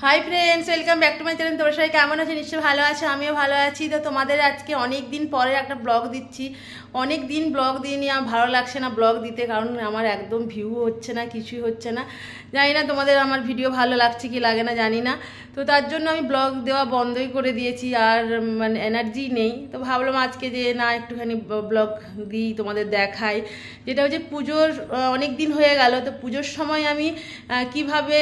Hi friends, welcome back to my channel. তোমরা সবাই কেমন আছো? নিশ্চয়ই ভালো আছো, আমিও ভালো আছি। তো তোমাদের আজকে অনেক দিন পরে একটা ব্লগ দিচ্ছি। অনেক দিন ব্লগ দিইনি, আমার ভালো লাগছে না ব্লগ দিতে, কারণ আমার একদম ভিউ হচ্ছে না, কিছুই হচ্ছে না। জানি না তোমাদের আমার ভিডিও ভালো লাগছে কি লাগে না, জানি না। তো তার জন্য আমি ব্লগ দেওয়া বন্ধই করে দিয়েছি, আর মানে এনার্জি নেই। তো ভাবলাম আজকে যে না, একটুখানি ব্লগ দিই, তোমাদের দেখাই। যেটা হচ্ছে পুজোর অনেক দিন হয়ে গেল, তো পুজোর সময় আমি কিভাবে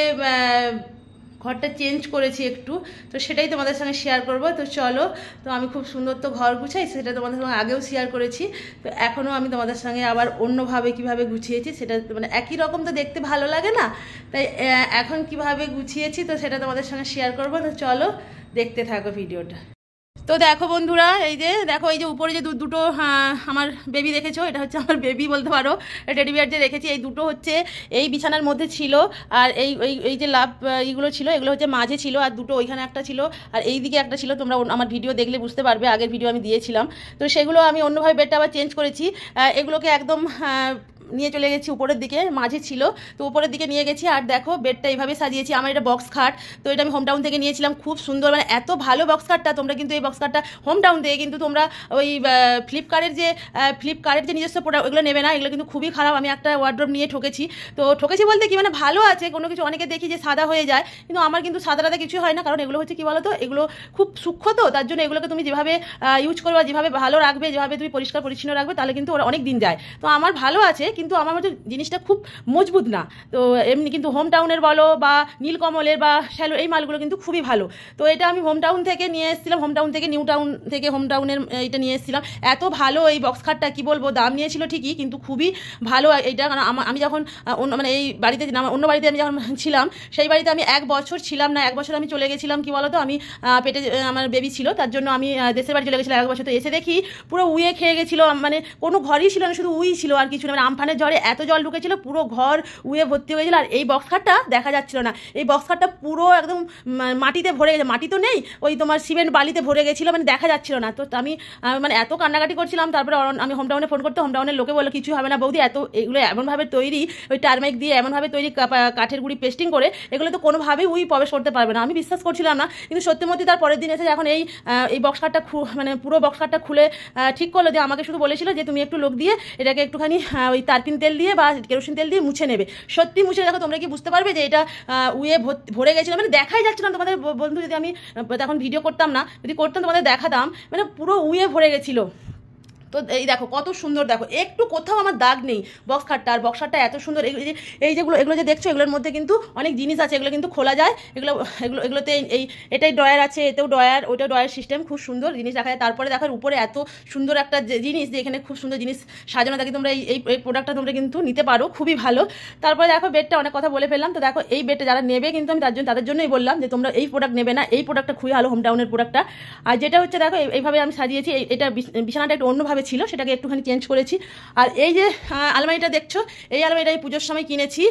ঘরটা চেঞ্জ করেছি একটু, তো সেটাই তোমাদের সঙ্গে শেয়ার করব। তো চলো, তো আমি খুব সুন্দর তো ঘর গুছাই, সেটা তোমাদের সঙ্গে আগেও শেয়ার করেছি। তো এখনও আমি তোমাদের সঙ্গে আবার অন্যভাবে কিভাবে গুছিয়েছি, সেটা মানে একই রকম তো দেখতে ভালো লাগে না, তাই এখন কিভাবে গুছিয়েছি তো সেটা তোমাদের সঙ্গে শেয়ার করব। তো চলো দেখতে থাকো ভিডিওটা। তো দেখো বন্ধুরা, এই যে উপরে যে দুটো আমার বেবি দেখেছো, এটা হচ্ছে আমার বেবি বলতে পারো, টেডি বিয়ার যে রেখেছি। এই দুটো হচ্ছে এই বিছানার মধ্যে ছিল, আর এই যে লাভ এইগুলো ছিল, এগুলো হচ্ছে মাঝে ছিল, আর দুটো ওইখানে একটা ছিল, আর এই দিকে একটা ছিল। তোমরা আমার ভিডিও দেখলে বুঝতে পারবে, আগের ভিডিও আমি দিয়েছিলাম। তো সেগুলো আমি অন্যভাবে বেডটা আবার চেঞ্জ করেছি। এগুলোকে একদম নিয়ে চলে গেছি উপরের দিকে, মাঝে ছিল তো উপরের দিকে নিয়ে গেছি। আর দেখো বেডটা এইভাবে সাজিয়েছি। আমার এটা বক্স খাট, তো এটা আমি হোম টাউন থেকে নিয়েছিলাম, খুব সুন্দর, মানে এত ভালো বক্স খাটটা। তোমরা কিন্তু এই বক্স খাটটা হোম টাউন থেকে, কিন্তু তোমরা ওই ফ্লিপকার্টের যে নিজস্ব প্রোডাক্ট ওগুলো নেবে না, এগুলো কিন্তু খুবই খারাপ। আমি একটা ওয়ার্ড্রোব নিয়ে ঠকেছি। তো ঠকেছি বলতে কি, মানে ভালো আছে কোনো কিছু, অনেকে দেখি যে সাদা হয়ে যায়, কিন্তু আমার কিন্তু সাদাটাতে কিছুই হয় না, কারণ এগুলো হচ্ছে কি বলো তো, এগুলো খুব সূক্ষ্ম, তো তার জন্য এগুলোকে তুমি যেভাবে ইউজ করবে, যেভাবে ভালো রাখবে, যেভাবে তুমি পরিষ্কার পরিচ্ছন্ন রাখবে, তাহলে কিন্তু ওরা অনেক দিন যায়। তো আমার ভালো আছে, কিন্তু আমার মধ্যে জিনিসটা খুব মজবুত না। তো এমনি কিন্তু হোম টাউনের বলো বা নীলকমলের বা শ্যালো, এই মালগুলো কিন্তু খুবই ভালো। তো এটা আমি হোম টাউন থেকে নিয়ে এসেছিলাম, হোম টাউন থেকে নিউ টাউন থেকে হোম টাউনের এটা নিয়ে এসেছিলাম। এত ভালো এই বক্স খাটটা, কি বলবো, দাম নিয়েছিল ঠিকই, কিন্তু খুবই ভালো এইটা। কারণ আমি যখন মানে এই বাড়িতে অন্য বাড়িতে আমি যখন ছিলাম, সেই বাড়িতে আমি 1 বছর ছিলাম না, 1 বছর আমি চলে গেছিলাম। কি বলতো, আমি পেটে আমার বেবি ছিল, তার জন্য আমি দেশের বাড়ি চলে গেছিলাম 1 বছর। তো এসে দেখি পুরো উয়ে খেয়ে গেছিলো, মানে কোনো ঘরই ছিল না, শুধু উই ছিল আর কিছু না। মানে আমফানের ঝড়ে এত জল ঢুকেছিল, পুরো ঘর উয়ে ভর্তি হয়ে গেছিল। আর এই বক্স খাটটা দেখা যাচ্ছিল না, এই বক্স খাটটা পুরো একদম মাটিতে ভরে গেছে, মাটি তো নেই, ওই তোমার সিমেন্ট বালিতে ভরে গেছিলো, মানে দেখা যাচ্ছিল না। তো আমি মানে এত কান্নাকাটি করছিলাম। তারপরে আমি হোম টাউনে ফোন করতে, হোম টাউনের লোকে বললো কিছু হবে না বৌদি, এগুলো এমনভাবে তৈরি, ওই টার্মেক দিয়ে এমনভাবে তৈরি, কাঠের গুঁড়ি পেস্টিং করে, এগুলো তো কোনোভাবেই উই প্রবেশ করতে পারবে না। আমি বিশ্বাস করছিলাম না, কিন্তু সত্যি মধ্যে তার পরের দিন এসে যখন এই বক্স খাটটা মানে পুরো বক্স খাটটা খুলে ঠিক করলো, যে আমাকে শুধু বলেছিল যে তুমি একটু লোক দিয়ে এটাকে একটুখানি ওই তারপিন তেল দিয়ে বা কেরোসিন তেল দিয়ে মুছে নেবে। সত্যি মুছে দেখো, তোমরা কি বুঝতে পারবে যে এটা উয়ে ভরে গেছিলো, মানে দেখাই যাচ্ছে না। তোমাদের বন্ধু যদি আমি তখন ভিডিও করতাম না, যদি করতাম তোমাদের দেখাতাম, মানে পুরো উয়ে ভরে গেছিলো। তো এই দেখো কত সুন্দর, দেখো একটু কোথাও আমার দাগ নেই বক্স খাটটা। আর বক্স খাটটা এত সুন্দর, এগুলো যে দেখছো, এগুলোর মধ্যে কিন্তু অনেক জিনিস আছে, এগুলো কিন্তু খোলা যায়। এগুলোতে এটাই ড্রয়ার আছে, এতেও ড্রয়ার, ওইটা ড্রয়ার সিস্টেম, খুব সুন্দর জিনিস রাখা যায়। তারপরে দেখো উপরে এত সুন্দর একটা জিনিস, যে এখানে খুব সুন্দর জিনিস সাজানো থাকে। তোমরা এই প্রোডাক্টটা তোমরা কিন্তু নিতে পারো, খুবই ভালো। তারপরে দেখো বেডটা, অনেক কথা বলে ফেললাম। তো দেখো এই বেডটা যারা নেবে, কিন্তু আমি তাদের জন্যই বললাম যে তোমরা এই প্রোডাক্ট নেবে না, এই প্রোডাক্টটা খুবই ভালো, হোম টাউনের প্রোডাক্টটা। আর যেটা হচ্ছে দেখো, এইভাবে আমি সাজিয়েছি, এটা বিছানাটা একটু অন্যভাবে ছিল, সেটাকে একটুখানি চেঞ্জ করেছি। আর এই যে আলমারিটা দেখছো, এই আলমারিটা আমি পুজোর সময় কিনেছি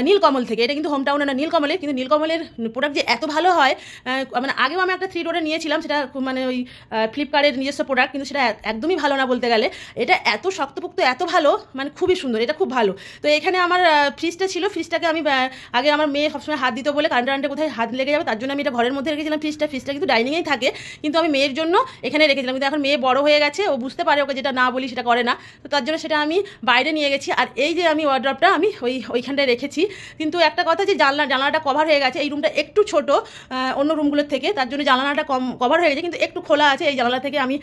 নীলকমল থেকে। এটা কিন্তু হোম টাউনে না, নীলকমলের। কিন্তু নীলকমলের প্রোডাক্ট যে এত ভালো হয়, মানে আগেও আমি একটা 3 ডোরে নিয়েছিলাম, সেটা মানে ওই ফ্লিপকার্টের নিজস্ব প্রোডাক্ট, কিন্তু সেটা একদমই ভালো না বলতে গেলে। এটা এত শক্তপোক্ত, এত ভালো, মানে খুবই সুন্দর, এটা খুব ভালো। তো এখানে আমার ফ্রিজটা ছিল, ফ্রিজটাকে আমি আগে আমার মেয়ে সবসময় হাত দিত বলে, কারেন্টে কোথায় হাত লেগে যাবে, তার জন্য আমি এটা ঘরের মধ্যে রেখেছিলাম। ফ্রিজটা কিন্তু ডাইনিংয়েই থাকে, কিন্তু আমি মেয়ের জন্য এখানে রেখেছিলাম। কিন্তু এখন মেয়ে বড় হয়ে গেছে, ও বুঝতে পারে, ওকে যেটা না বলি সেটা করে না, তো তার জন্য সেটা আমি বাইরে নিয়ে গেছি। আর এই যে আমি ওয়ার্ড্রপটা আমি ওইখানটায় রেখেছি। কিন্তু একটা কথা, যে জানলাটা কভার হয়ে গেছে, এই রুমটা একটু ছোট অন্য রুমগুলোর থেকে, তার জন্য জানলাটা কভার হয়ে গেছে, কিন্তু একটু খোলা আছে। এই জানলা থেকে আমি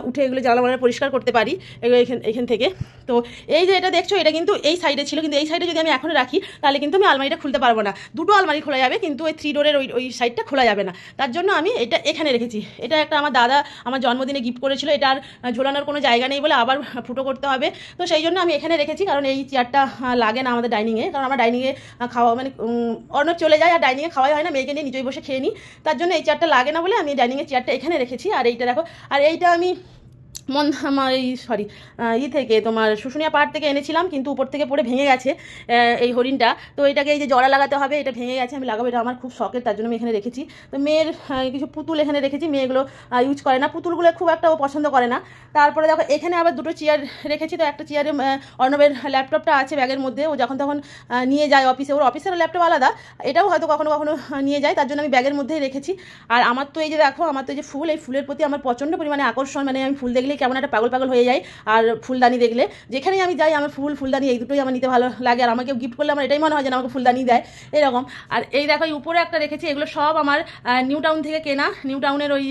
উঠে এগুলো জানলা পরিষ্কার করতে পারি এগুলো এখান থেকে। তো এই যে এটা দেখছো, এটা কিন্তু এই সাইডে ছিল, কিন্তু এই সাইডে যদি আমি এখন রাখি, তাহলে কিন্তু আমি আলমারিটা খুলতে পারবো না। দুটো আলমারি খোলা যাবে, কিন্তু ওই 3 ডোরের ওই সাইডটা খোলা যাবে না। তার জন্য আমি এটা এখানে রেখেছি। এটা একটা আমার দাদা আমার জন্মদিনে গিফট করেছিল, এটার ঝোলানোর কোনো জায়গা নেই বলে আবার ফুটো করতে হবে। তো সেই জন্য আমি এখানে রেখেছি, কারণ এই চেয়ারটা লাগে না আমাদের ডাইনিংয়ে, কারণ আমার ডাইনিংয়ে খাওয়া মানে অন্য চলে যায়, আর ডাইনিংয়ে খাওয়াই হয় না, মেয়েকে নিয়ে নিজেই বসে খেয়ে নিই। তার জন্য এই চেয়ারটা লাগে না বলে আমি ডাইনিংয়ের চেয়ারটা এখানে রেখেছি। আর এইটা দেখো, আর এইটা আমি থেকে তোমার শুশুনিয়া পাহাড় থেকে এনেছিলাম, কিন্তু উপর থেকে পড়ে ভেঙে গেছে এই হরিণটা। তো এটাকে এই যে জড়া লাগাতে হবে, এটা ভেঙে গেছে, আমি লাগাবো, এটা আমার খুব শখের, তার জন্য আমি এখানে রেখেছি। তো মেয়ের কিছু পুতুল এখানে রেখেছি, মেয়েগুলো ইউজ করে না, পুতুলগুলো খুব একটা ও পছন্দ করে না। তারপরে দেখো এখানে আবার দুটো চেয়ার রেখেছি। তো একটা চেয়ারে অর্ণবের ল্যাপটপটা আছে ব্যাগের মধ্যে, ও যখন তখন নিয়ে যায় অফিসে, ওর অফিসের ল্যাপটপ আলাদা, এটাও হয়তো কখনো কখনো নিয়ে যায়, তার জন্য আমি ব্যাগের মধ্যেই রেখেছি। আর আমার তো এই যে দেখো, আমার তো এই যে ফুল, এই ফুলের প্রতি আমার প্রচণ্ড পরিমাণে আকর্ষণ, মানে আমি ফুল দেখলেই কেমন একটা পাগল পাগল হয়ে যায়। আর ফুলদানি দেখলে যেখানেই আমি যাই, আমার ফুলদানি এই দুটোই আমার নিতে ভালো লাগে। আর আমাকে গিফট করলে আমার এটাই মনে হয় যেন আমাকে ফুলদানি দেয়, এরকম। আর এই দেখো এই উপরে একটা রেখেছি, এগুলো সব আমার নিউ টাউন থেকে কেনা, নিউ টাউনের ওই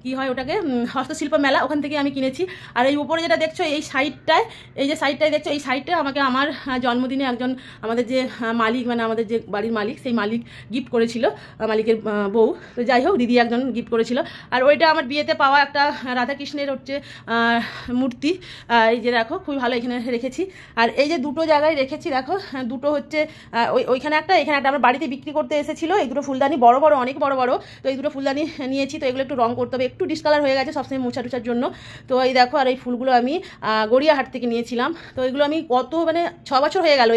কী হয় ওটাকে, হস্তশিল্প মেলা, ওখান থেকে আমি কিনেছি। আর এই উপরে যেটা দেখছো এই সাইডটায়, এই যে সাইডটায় দেখছো, এই সাইডটায় আমাকে আমার জন্মদিনে একজন আমাদের যে মালিক, মানে আমাদের যে বাড়ির মালিক, সেই মালিক গিফট করেছিল, মালিকের বউ। তো যাই হোক, দিদি একজন গিফট করেছিল। আর ওইটা আমার বিয়েতে পাওয়া একটা রাধাকৃষ্ণের হচ্ছে মূর্তি, এই যে দেখো খুবই ভালো এখানে রেখেছি। আর এই যে দুটো জায়গায় রেখেছি দেখো, দুটো হচ্ছে ওইখানে একটা, এখানে একটা, আমার বাড়িতে বিক্রি করতে এসেছিলো এই দুটো ফুলদানি, বড় বড়, অনেক বড় বড়। তো এই দুটো ফুলদানি নিয়েছি। তো এগুলো একটু রং করতে হবে, একটু ডিসকালার হয়ে গেছে সবসময় মোছা টুছার জন্য। তো এই দেখো, আর এই ফুলগুলো আমি গড়িয়াহাট থেকে নিয়েছিলাম। তো এগুলো আমি কত মানে 6 বছর হয়ে গেল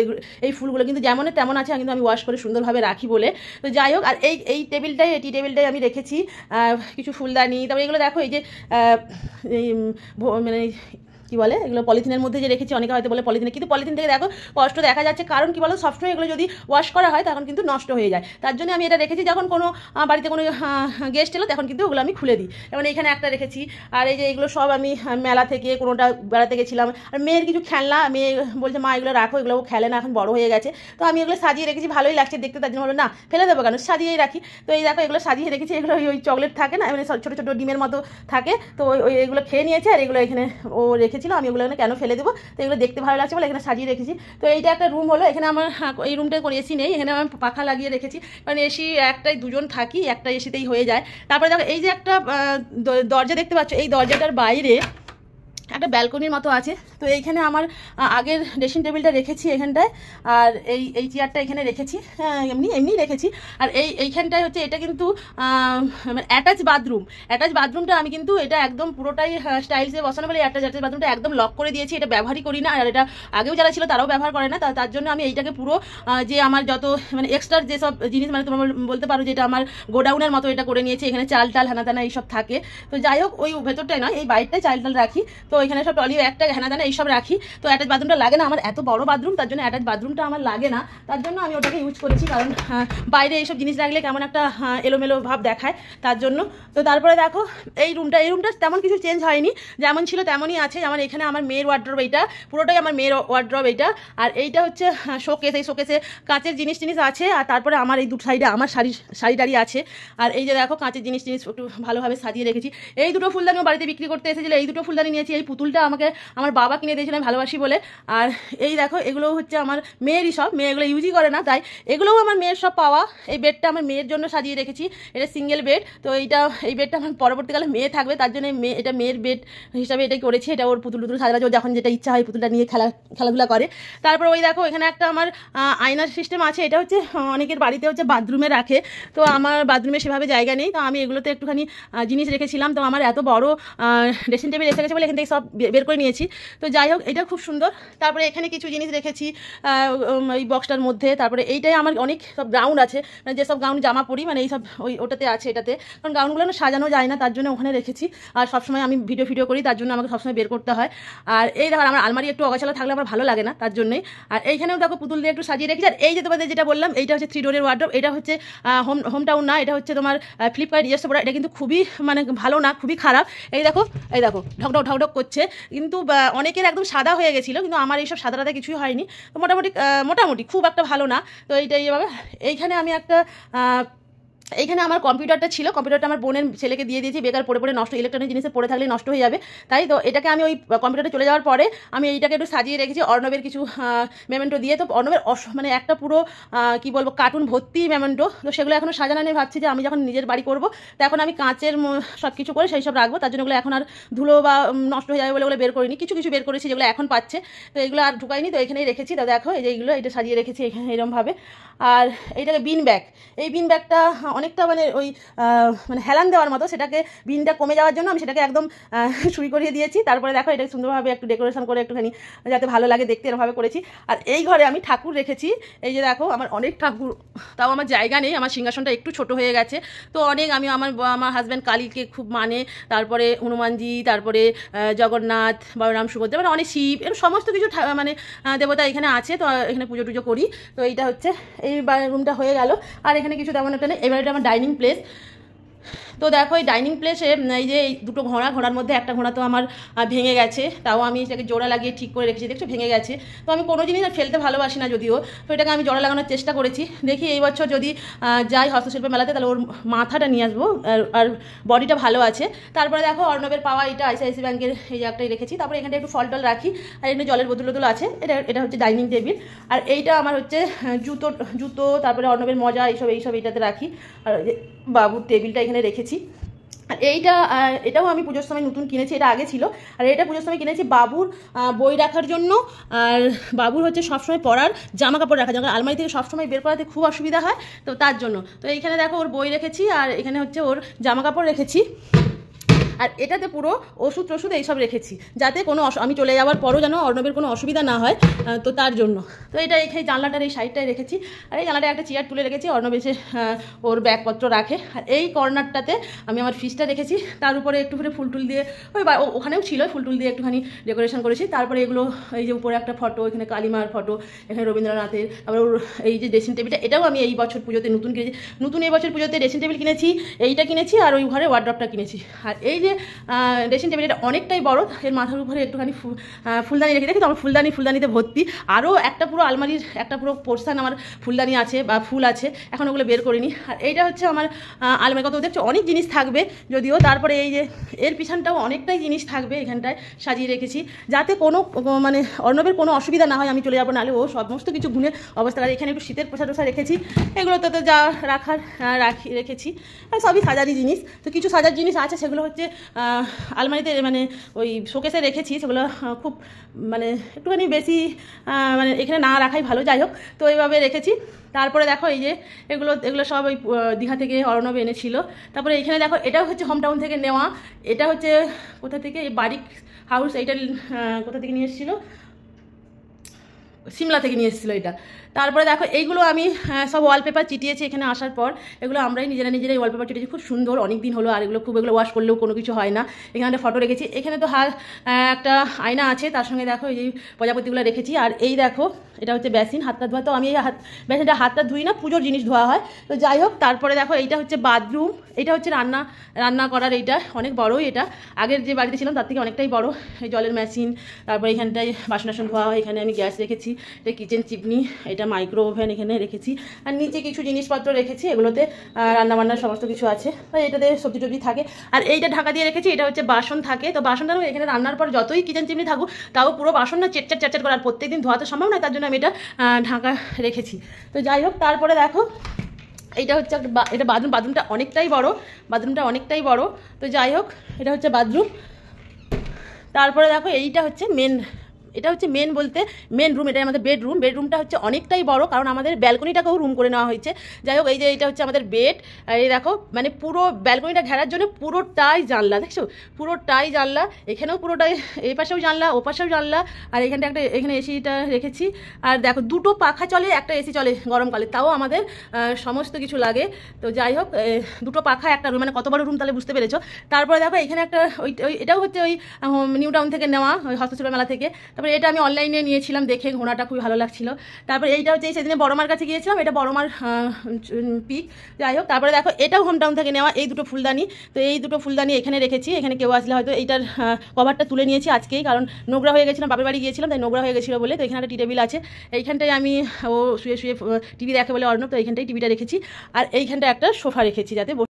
এই ফুলগুলো, কিন্তু যেমনের তেমন আছে, কিন্তু আমি ওয়াশ করে সুন্দরভাবে রাখি বলে। তো যাই হোক, আর এই টেবিলটাই, টি টেবিলটাই আমি রেখেছি কিছু ফুলদানি। তারপরে এগুলো দেখো, এই যে মানে কী বলে, এগুলো পলিথিনের মধ্যে যে রেখেছি, অনেকে হয়তো বলে পলিথিনে, কিন্তু পলিথিন থেকে দেখো স্পষ্ট দেখা যাচ্ছে, কারণ কি বলো, সবসময় এগুলো যদি ওয়াশ করা হয় তখন কিন্তু নষ্ট হয়ে যায়। তার জন্য আমি এটা রেখেছি, যখন কোনো বাড়িতে কোনো গেস্ট এলো তখন কিন্তু ওগুলো আমি খুলে দিই। যেমন এখানে একটা রেখেছি। আর এই যে এগুলো সব আমি মেলা থেকে, কোনোটা বেড়াতে গেছিলাম। আর মেয়ের কিছু খেলনা, মেয়ে বলছে মা এগুলো রাখো, এগুলো খেলে না, এখন বড় হয়ে গেছে। তো আমি এগুলো সাজিয়ে রেখেছি, ভালোই লাগছে দেখতে, তার জন্য বলো না ফেলে দেবো কেন, সাজিয়েই রাখি। তো এই দেখো এগুলো সাজিয়ে রেখেছি, এগুলো ওই চকলেট থাকে না, মানে ছোটো ছোটো ডিমের মতো থাকে, তো ওই এগুলো খেয়ে নিয়েছে। আর এগুলো এখানে ও রেখেছিল, আমি ওগুলো এখানে কেন ফেলে দেবো, তো এগুলো দেখতে ভালো লাগছে বলে এখানে সাজিয়ে রেখেছি। তো এইটা একটা রুম হলো, এখানে আমার এই রুমটা কোনো এসি নেই, এখানে আমি পাখা লাগিয়ে রেখেছি, কারণ এসি একটাই দুজন থাকি, একটা এসিতেই হয়ে যায়। তারপরে দেখো এই যে একটা দরজা দেখতে পাচ্ছ, এই দরজাটার বাইরে একটা ব্যালকনির মতো আছে। তো এইখানে আমার আগের ড্রেসিং টেবিলটা রেখেছি এখানটায়, আর এই চেয়ারটা এখানে রেখেছি, এমনি রেখেছি। আর এইখানটায় হচ্ছে, এটা কিন্তু মানে অ্যাটাচ বাথরুমটা আমি কিন্তু এটা একদম পুরোটাই স্টাইলসে বসানো বলে অ্যাটাচ বাথরুমটা একদম লক করে দিয়েছি, এটা ব্যবহারই করি না। আর এটা আগেও যারা ছিল তারাও ব্যবহার করে না, তার জন্য আমি এইটাকে পুরো যে আমার যত মানে এক্সট্রা যেসব জিনিস, মানে তোমরা বলতে পারো যে এটা আমার গোডাউনের মতো এটা করে নিয়েছি, এখানে চাল টাল হানা টানা এইসব থাকে। তো যাই হোক, ওই ভেতরটাই নয়, এই বাইরটায় চাল টাল রাখি। তো এখানে সব টলি একটা হেনা দানা এইসব রাখি। তো অ্যাটাচ বাথরুমটা লাগে না, আমার এত বড় বাথরুম, তার জন্য অ্যাটাচ বাথরুমটা আমার লাগে না, তার জন্য আমি ওটাকে ইউজ করেছি। কারণ বাইরে এইসব জিনিস রাখলে কেমন একটা এলোমেলো ভাব দেখায়, তার জন্য। তো তারপরে দেখো এই রুমটা তেমন কিছু চেঞ্জ হয়নি, যেমন ছিল তেমনই আছে। যেমন এখানে আমার মেয়ের ওয়ার্ড্রব, এইটা পুরোটাই আমার মেয়ের ওয়ার্ড্রব এইটা। আর এইটা হচ্ছে শোকেস, এই শোকেসে কাঁচের জিনিস আছে। আর তারপরে আমার এই দু সাইডে আমার শাড়ি টাড়ি আছে। আর এই যে দেখো কাঁচের জিনিস একটু ভালোভাবে সাজিয়ে রেখেছি। এই দুটো ফুলদানিও বাড়িতে বিক্রি করতে এসেছিলো, এই দুটো ফুলদানি নিয়েছি। এই পুতুলটা আমাকে আমার বাবা কিনে দিয়েছিল, আমি ভালোবাসি বলে। আর এই দেখো এগুলো হচ্ছে আমার মেয়েরই সব, মেয়ে এগুলো ইউজই করে না, তাই এগুলোও আমার মেয়ের সব পাওয়া। এই বেডটা আমার মেয়ের জন্য সাজিয়ে রেখেছি, এটা সিঙ্গেল বেড। তো এই বেডটা আমার পরবর্তীকালে মেয়ে থাকবে, তার জন্য এটা মেয়ের বেড হিসাবে এটাই করেছি। এটা ওর পুতুল সাজানো, যখন যেটা ইচ্ছা হয় পুতুলটা নিয়ে খেলাধুলা করে। তারপর ওই দেখো এখানে একটা আমার আয়নার সিস্টেম আছে, এটা হচ্ছে অনেকের বাড়িতে হচ্ছে বাথরুমে রাখে, তো আমার বাথরুমে সেভাবে জায়গা নেই, তো আমি এগুলোতে একটুখানি জিনিস রেখেছিলাম। তো আমার এত বড় ড্রেসিং টেবিল এসে গেছে বলে এখান থেকে সব বের করে নিয়েছি। তো যাই হোক, এটা খুব সুন্দর। তারপরে এখানে কিছু জিনিস রেখেছি ওই বক্সটার মধ্যে। তারপরে এইটাই আমার অনেক সব গাউন আছে, মানে যেসব গাউন জামা পরি, মানে এইসব ওটাতে আছে, এটাতে, কারণ গাউনগুলো না সাজানো যায় না, তার জন্য ওখানে রেখেছি। আর সবসময় আমি ভিডিও করি, তার জন্য আমাকে সবসময় বের করতে হয়। আর এই দেখো আমার আলমারি একটু অগোছালো থাকলে আমার ভালো লাগে না, তার জন্যই। আর এইখানেও দেখো পুতুল দিয়ে একটু সাজিয়ে রেখেছি। আর এই যে তোমাদের যেটা বললাম, এইটা হচ্ছে 3 ডোরের ওয়ার্ডরোব। এটা হচ্ছে হোম টাউন না, এটা হচ্ছে তোমার ফ্লিপকার্ট নিজস্ব প্রোডাক্ট। এটা কিন্তু খুবই মানে ভালো না, খুবই খারাপ। এই দেখো ঢকঢক করছে, কিন্তু অনেকের একদম সাদা হয়ে গেছিলো, কিন্তু আমার এইসব সাদা কিছুই হয়নি। তো মোটামুটি খুব একটা ভালো না। তো এইটাই এভাবে এইখানে আমি একটা এইখানে আমার কম্পিউটারটা ছিল, কম্পিউটারটা আমার বোনের ছেলেকে দিয়ে দিয়েছি, বেকার পড়ে নষ্ট, ইলেকট্রনিক জিনিসে পড়ে থাকলে নষ্ট হয়ে যাবে, তাই। তো এটাকে আমি ওই কম্পিউটারটা চলে যাওয়ার পরে আমি এইটাকে একটু সাজিয়ে রেখেছি অর্ণবের কিছু মেমেন্টো দিয়ে। তো অর্ণবের মানে একটা পুরো কি বলবো কার্টুন ভর্তি মেমেন্টো, তো সেগুলো এখনও সাজানো নেই। ভাবছি যে আমি যখন নিজের বাড়ি করবো তখন আমি কাঁচের সব কিছু করে সেই সব রাখবো, তার জন্য ওগুলো এখন আর ধুলো বা নষ্ট হয়ে যাবে বলে ওগুলো বের করিনি। কিছু বের করেছি যেগুলো এখন পাচ্ছে, তো এগুলো আর ঢুকাইনি, তো এখানেই রেখেছি। তো দেখো এই যে এইগুলো এটা সাজিয়ে রেখেছি এখানে এরমভাবে। আর এইটাকে বিন ব্যাগ, এই বিন ব্যাগটা অনেকটা মানে ওই মানে হেলান দেওয়ার মতো, সেটাকে বিনটা কমে যাওয়ার জন্য আমি সেটাকে একদম সুই করিয়ে দিয়েছি। তারপরে দেখো এটা সুন্দরভাবে একটু ডেকোরেশন করে একটুখানি যাতে ভালো লাগে দেখতে এরভাবে করেছি। আর এই ঘরে আমি ঠাকুর রেখেছি, এই যে দেখো আমার অনেক ঠাকুর, তাও আমার জায়গা নেই, আমার সিংহাসনটা একটু ছোট হয়ে গেছে। তো অনেক আমি আমার হাজব্যান্ড কালীকে খুব মানে, তারপরে হনুমানজি, তারপরে জগন্নাথ, বলরাম, সুভদ্রা, মানে অনেক শিব, এরকম সমস্ত কিছু মানে দেবতা এখানে আছে। তো এখানে পুজো টুজো করি। তো এইটা হচ্ছে এই রুমটা হয়ে গেল। আর এখানে কিছু তেমন একটা নেই। এবার এটা আমার ডাইনিং প্লেস। তো দেখো এই ডাইনিং প্লেসে এই যে এই দুটো ঘোড়ার মধ্যে একটা ঘোড়া তো আমার ভেঙে গেছে, তাও আমি এটাকে জোড়া লাগিয়ে ঠিক করে রেখেছি। দেখছো ভেঙে গেছে। তো আমি কোনো জিনিস ফেলতে ভালোবাসি না যদিও, তো এটাকে আমি জোড়া লাগানোর চেষ্টা করেছি। দেখি এই বছর যদি যাই হস্তশিল্প মেলাতে, তাহলে ওর মাথাটা নিয়ে আসবো, আর বডিটা ভালো আছে। তারপরে দেখো অর্ণবের পাওয়া এটা আইসিআইসি ব্যাংকের এই যে একটাই রেখেছি। তারপরে এখানটা একটু ফল টল রাখি, আর এখানে জলের বোতল আছে। এটা হচ্ছে ডাইনিং টেবিল। আর এইটা আমার হচ্ছে জুতো, তারপরে অর্ণবের মজা এইসব এইটাতে রাখি। আর বাবুর টেবিলটা এখানে রেখেছি। আর এটাও আমি পুজোর সময় নতুন কিনেছি, এটা আগে ছিল। আর এটা পুজোর সময় কিনেছি বাবুর বই রাখার জন্য, আর বাবুর হচ্ছে সবসময় পড়ার জামা কাপড় রাখার জন্য, আলমারি থেকে সবসময় বের করাতে খুব অসুবিধা হয়, তো তার জন্য। তো এইখানে দেখো ওর বই রেখেছি, আর এখানে হচ্ছে ওর জামা কাপড় রেখেছি। আর এটাতে পুরো ওষুধ এইসব রেখেছি, যাতে কোনো আমি চলে যাওয়ার পরও যেন অর্ণবের কোনো অসুবিধা না হয়, তো তার জন্য। তো এটা এখানে জানলাটার এই সাইডটায় রেখেছি। আর এই জানলাটায় একটা চেয়ার তুলে রেখেছি, অর্ণব এসে ওর ব্যাগপত্র রাখে। আর এই কর্নারটাতে আমি আমার ফ্রিজটা রেখেছি, তার উপরে একটু করে ফুল দিয়ে ওই ওখানেও ছিল ফুল দিয়ে একটুখানি ডেকোরেশন করেছি। তারপরে এগুলো এই যে উপরে একটা ফটো, এখানে কালীমার ফটো, এখানে রবীন্দ্রনাথের। তারপরে ওর এই যে ড্রেসিং টেবিলটা, এটাও আমি এই বছর পুজোতে নতুন কিনেছি। এই বছর পুজোতে ড্রেসিং টেবিল কিনেছি, এইটা কিনেছি, আর ওই ঘরে ওয়ার্ড্রপটা কিনেছি। আর এই যে ড্রেসিং টেবিল, এটা অনেকটাই বড়, এর মাথার উপরে একটুখানি ফুলদানি রেখে দেখি, তো আমার ফুলদানিতে ভর্তি। আরও একটা পুরো আলমারির একটা পুরো পোর্শন আমার ফুলদানি আছে বা ফুল আছে, এখন ওগুলো বের করিনি। আর এইটা হচ্ছে আমার আলমারি, কত দেখছো অনেক জিনিস থাকবে যদিও। তারপরে এই যে এর পিছনটাও অনেকটাই জিনিস থাকবে, এখানটায় সাজিয়ে রেখেছি, যাতে কোনো মানে অর্ণবের কোনো অসুবিধা না হয়, আমি চলে যাবো, নাহলে ও সমস্ত কিছু ঘুরে অবস্থা করে। এখানে একটু শীতের পোষা রেখেছি, এগুলোতে তো যা রাখার রেখেছি, সবই সাজারি জিনিস। তো কিছু সাজার জিনিস আছে, সেগুলো হচ্ছে আলমারিতে মানে ওই শোকেসে রেখেছি, সেগুলো খুব মানে একটুখানি বেশি মানে এখানে না রাখাই ভালো, যাই হোক। তো এইভাবে রেখেছি। তারপরে দেখো এই যে এগুলো সব ওই দীঘা থেকে অর্ণব এনেছিল। তারপরে এখানে দেখো এটাও হচ্ছে হোম টাউন থেকে নেওয়া, এটা হচ্ছে কোথা থেকে, এই বারিক হাউস, এইটা কোথা থেকে নিয়ে এসেছিলো, সিমলা থেকে নিয়ে এসেছিলো এটা। তারপরে দেখো এইগুলো আমি সব ওয়ালপেপার চিটিয়েছি এখানে আসার পর, এগুলো আমরাই নিজেরাই ওয়ালপেপার চিটিয়েছি, খুব সুন্দর, অনেক দিন হলো। আর এগুলো ওয়াশ করলেও কোনো কিছু হয় না। এখানে একটা ফটো রেখেছি, এখানে তো একটা আয়না আছে, তার সঙ্গে দেখো এই যে প্রজাপতিগুলো রেখেছি। আর এই দেখো এটা হচ্ছে বেসিন, হাতটা ধোয়া, তো আমি এই বেসিনটা হাতটা ধুই না, পুজোর জিনিস ধোয়া হয়, তো যাই হোক। তারপরে দেখো এইটা হচ্ছে বাথরুম, এটা হচ্ছে রান্না করার, এইটা অনেক বড়োই, এটা আগের যে বাড়িতে ছিলাম তার থেকে অনেকটাই বড়। এই জলের মেশিন, তারপরে এখানটায় বাসন ধোয়া হয়, এখানে আমি গ্যাস রেখেছি, এটা কিচেন চিমনি, এটা মাইক্রো ওভেন এখানে রেখেছি। আর নিচে কিছু জিনিসপত্র রেখেছি, এগুলোতে রান্নাবান্নার সমস্ত কিছু আছে, এটাতে সবজি টবজি থাকে। আর এইটা ঢাকা দিয়ে রেখেছি, এটা হচ্ছে বাসন থাকে, তো বাসনটা এখানে রান্নার পর যতই কিচেন চিমনি থাকুক, তাও পুরো বাসন না চেটচাট করার, প্রত্যেকদিন ধোয়াতে সম্ভব নয়, তার জন্য আমি এটা ঢাকা রেখেছি। তো যাই হোক, তারপরে দেখো এইটা হচ্ছে এটা বাথরুমটা অনেকটাই বড়, তো যাই হোক, এটা হচ্ছে বাথরুম। তারপরে দেখো এইটা হচ্ছে এটা হচ্ছে মেন রুম, এটাই আমাদের বেডরুমটা হচ্ছে অনেকটাই বড়, কারণ আমাদের ব্যালকনিটাকেও রুম করে নেওয়া হয়েছে। যাই হোক, এই যে এটা হচ্ছে আমাদের বেড। আর এই দেখো মানে পুরো ব্যালকনিটা ঘেরার জন্য পুরোটাই জানলা, দেখছো পুরোটাই জানলা, এখানেও পুরোটাই, এই পাশেও জানলা, ও পাশেও জানলা। আর এখানটা এখানে এসিটা রেখেছি। আর দেখো দুটো পাখা চলে, একটা এসি চলে গরমকালে, তাও আমাদের সমস্ত কিছু লাগে। তো যাই হোক, দুটো পাখা একটা রুম, মানে কত বড় রুম তাহলে বুঝতে পেরেছো। তারপরে দেখো এখানে একটা এটাও হচ্ছে ওই নিউ টাউন থেকে নেওয়া, ওই হস্তশিল্প মেলা থেকে। তারপরে এটা আমি অনলাইনে নিয়েছিলাম, দেখে ঘোড়াটা খুবই ভালো লাগছিল। তারপরে এইটা হচ্ছে সেদিনে বড়মার কাছে গিয়েছিলাম, এটা বড়মার পিক। যাই হোক, তারপরে দেখো এটাও হোম টাউন থেকে নেওয়া, এই দুটো ফুলদানি। তো এই দুটো ফুলদানি এখানে রেখেছি, এখানে কেউ আসলে হয়তো এইটার কভারটা তুলে নিয়েছি আজকেই, কারণ নোংরা হয়ে গেছিলাম, বাপের বাড়ি গিয়েছিলাম, তাই নোংরা হয়ে গেছিলো বলে। তো এখানে একটা টি টেবিল আছে, এইখানটায় আমি ও শুয়ে টিভি দেখে বলে অর্ণব, তো এইখানটায় টিভিটা রেখেছি। আর এইখানটায় একটা সোফা রেখেছি, যাতে